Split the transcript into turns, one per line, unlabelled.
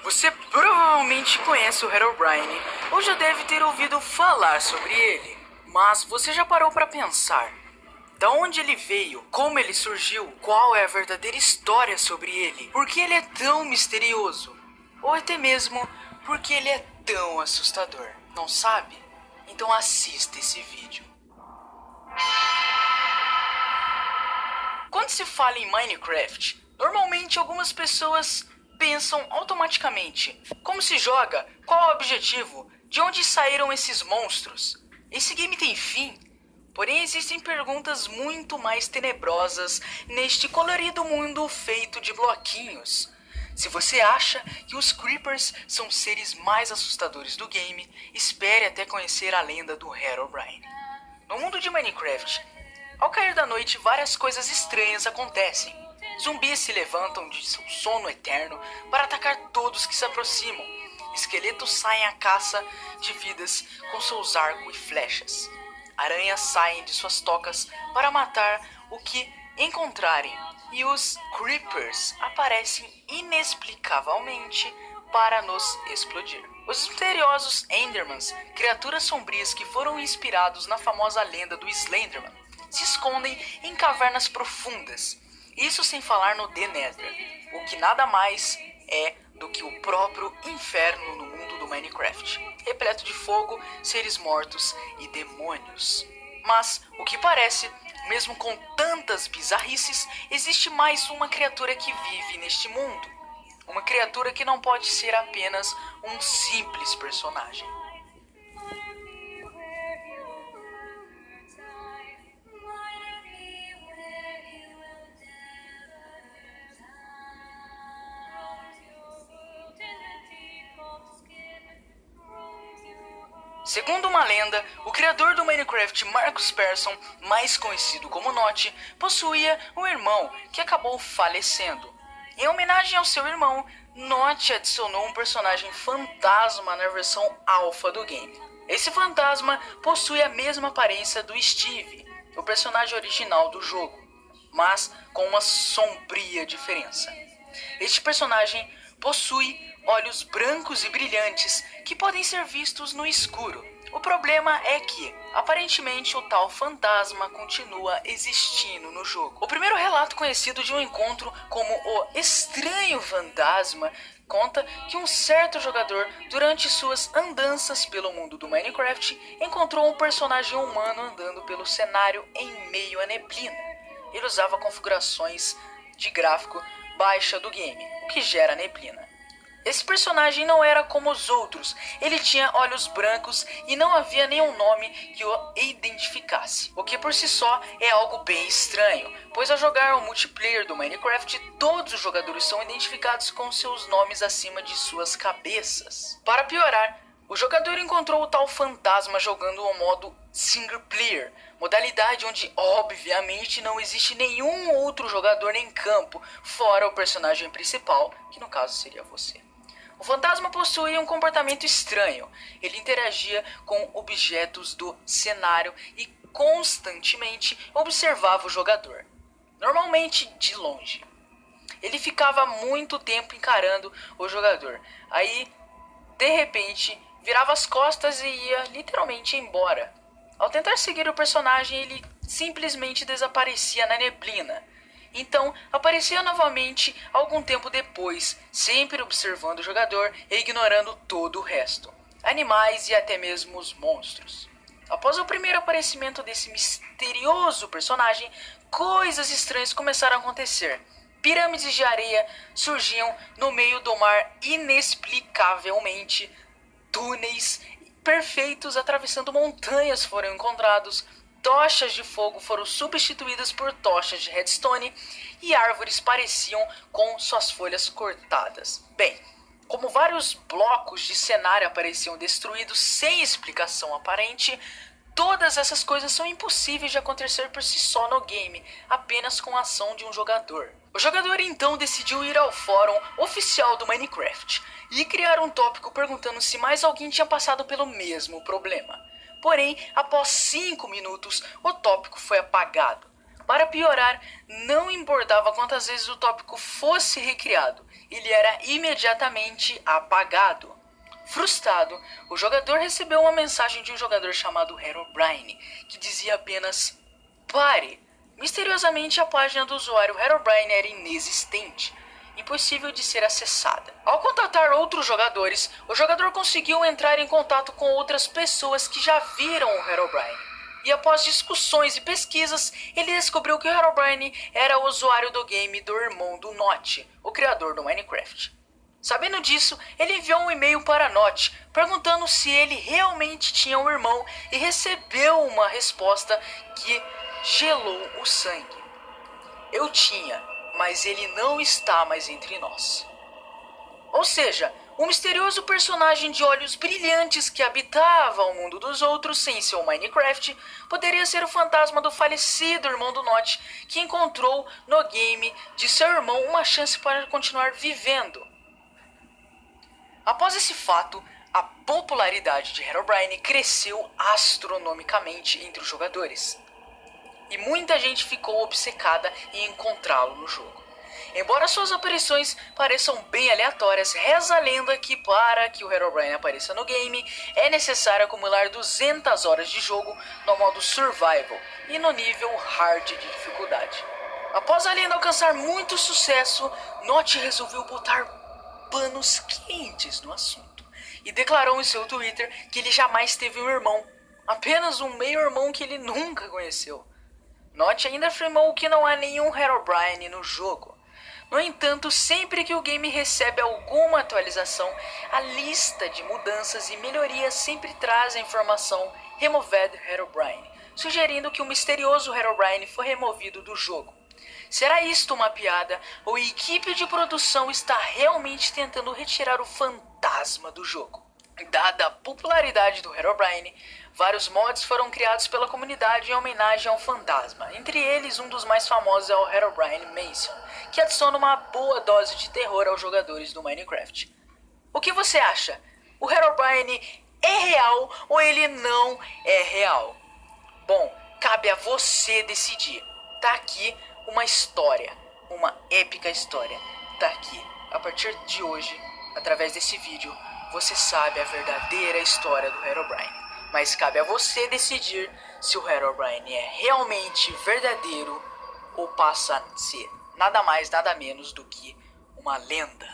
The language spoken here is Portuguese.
Você provavelmente conhece o Herobrine ou já deve ter ouvido falar sobre ele. Mas você já parou para pensar da onde ele veio, como ele surgiu, qual é a verdadeira história sobre ele, por que ele é tão misterioso, ou até mesmo por que ele é tão assustador? Não sabe? Então assista esse vídeo. Quando se fala em Minecraft, normalmente algumas pessoas pensam automaticamente: como se joga? Qual é o objetivo? De onde saíram esses monstros? Esse game tem fim? Porém, existem perguntas muito mais tenebrosas neste colorido mundo feito de bloquinhos. Se você acha que os Creepers são seres mais assustadores do game, espere até conhecer a lenda do Herobrine. No mundo de Minecraft, ao cair da noite, várias coisas estranhas acontecem. Zumbis se levantam de seu sono eterno para atacar todos que se aproximam. Esqueletos saem à caça de vidas com seus arcos e flechas. Aranhas saem de suas tocas para matar o que encontrarem. E os Creepers aparecem inexplicavelmente para nos explodir. Os misteriosos Endermans, criaturas sombrias que foram inspirados na famosa lenda do Slenderman, se escondem em cavernas profundas. Isso sem falar no The Nether, o que nada mais é do que o próprio inferno no mundo do Minecraft, repleto de fogo, seres mortos e demônios. Mas, o que parece, mesmo com tantas bizarrices, existe mais uma criatura que vive neste mundo. Uma criatura que não pode ser apenas um simples personagem. Segundo uma lenda, o criador do Minecraft, Marcus Persson, mais conhecido como Notch, possuía um irmão que acabou falecendo. Em homenagem ao seu irmão, Notch adicionou um personagem fantasma na versão alpha do game. Esse fantasma possui a mesma aparência do Steve, o personagem original do jogo, mas com uma sombria diferença. Este personagem possui olhos brancos e brilhantes que podem ser vistos no escuro. O problema é que, aparentemente, o tal fantasma continua existindo no jogo. O primeiro relato conhecido de um encontro como o Estranho Fantasma conta que um certo jogador, durante suas andanças pelo mundo do Minecraft, encontrou um personagem humano andando pelo cenário em meio à neblina. Ele usava configurações de gráfico baixa do game, o que gera neblina. Esse personagem não era como os outros, ele tinha olhos brancos e não havia nenhum nome que o identificasse, o que por si só é algo bem estranho, pois ao jogar o multiplayer do Minecraft, todos os jogadores são identificados com seus nomes acima de suas cabeças. Para piorar, o jogador encontrou o tal fantasma jogando o modo single player, modalidade onde obviamente não existe nenhum outro jogador em campo, fora o personagem principal, que no caso seria você. O fantasma possuía um comportamento estranho. Ele interagia com objetos do cenário e constantemente observava o jogador, normalmente de longe. Ele ficava muito tempo encarando o jogador. Aí, de repente, virava as costas e ia literalmente embora. Ao tentar seguir o personagem, ele simplesmente desaparecia na neblina. Então, aparecia novamente algum tempo depois, sempre observando o jogador e ignorando todo o resto, animais e até mesmo os monstros. Após o primeiro aparecimento desse misterioso personagem, coisas estranhas começaram a acontecer. Pirâmides de areia surgiam no meio do mar inexplicavelmente. Túneis perfeitos atravessando montanhas foram encontrados. Tochas de fogo foram substituídas por tochas de redstone e árvores pareciam com suas folhas cortadas. Bem, como vários blocos de cenário apareciam destruídos sem explicação aparente, todas essas coisas são impossíveis de acontecer por si só no game, apenas com a ação de um jogador. O jogador então decidiu ir ao fórum oficial do Minecraft e criar um tópico perguntando se mais alguém tinha passado pelo mesmo problema. Porém, após 5 minutos, o tópico foi apagado. Para piorar, não importava quantas vezes o tópico fosse recriado, ele era imediatamente apagado. Frustrado, o jogador recebeu uma mensagem de um jogador chamado Herobrine, que dizia apenas "Pare". Misteriosamente, a página do usuário Herobrine era inexistente, impossível de ser acessada. Ao contatar outros jogadores, o jogador conseguiu entrar em contato com outras pessoas que já viram o Herobrine. E após discussões e pesquisas, ele descobriu que o Herobrine era o usuário do game do irmão do Notch, o criador do Minecraft. Sabendo disso, ele enviou um e-mail para Notch, perguntando se ele realmente tinha um irmão, e recebeu uma resposta que gelou o sangue. "Eu tinha, mas ele não está mais entre nós." Ou seja, um misterioso personagem de olhos brilhantes que habitava o mundo dos outros sem seu Minecraft poderia ser o fantasma do falecido irmão do Notch, que encontrou no game de seu irmão uma chance para continuar vivendo. Após esse fato, a popularidade de Herobrine cresceu astronomicamente entre os jogadores, e muita gente ficou obcecada em encontrá-lo no jogo. Embora suas aparições pareçam bem aleatórias, reza a lenda que para que o Herobrine apareça no game, é necessário acumular 200 horas de jogo no modo Survival e no nível Hard de dificuldade. Após a lenda alcançar muito sucesso, Notch resolveu botar panos quentes no assunto e declarou em seu Twitter que ele jamais teve um irmão, apenas um meio-irmão que ele nunca conheceu. Notch ainda afirmou que não há nenhum Herobrine no jogo. No entanto, sempre que o game recebe alguma atualização, a lista de mudanças e melhorias sempre traz a informação Removed Herobrine, sugerindo que o misterioso Herobrine foi removido do jogo. Será isto uma piada, ou a equipe de produção está realmente tentando retirar o fantasma do jogo? Dada a popularidade do Herobrine, vários mods foram criados pela comunidade em homenagem ao fantasma. Entre eles, um dos mais famosos é o Herobrine Mansion, que adiciona uma boa dose de terror aos jogadores do Minecraft. O que você acha? O Herobrine é real ou ele não é real? Bom, cabe a você decidir. Tá aqui uma história, uma épica história. Tá aqui, a partir de hoje, através desse vídeo, você sabe a verdadeira história do Herobrine. Mas cabe a você decidir se o Herobrine é realmente verdadeiro ou passa a ser nada mais, nada menos do que uma lenda.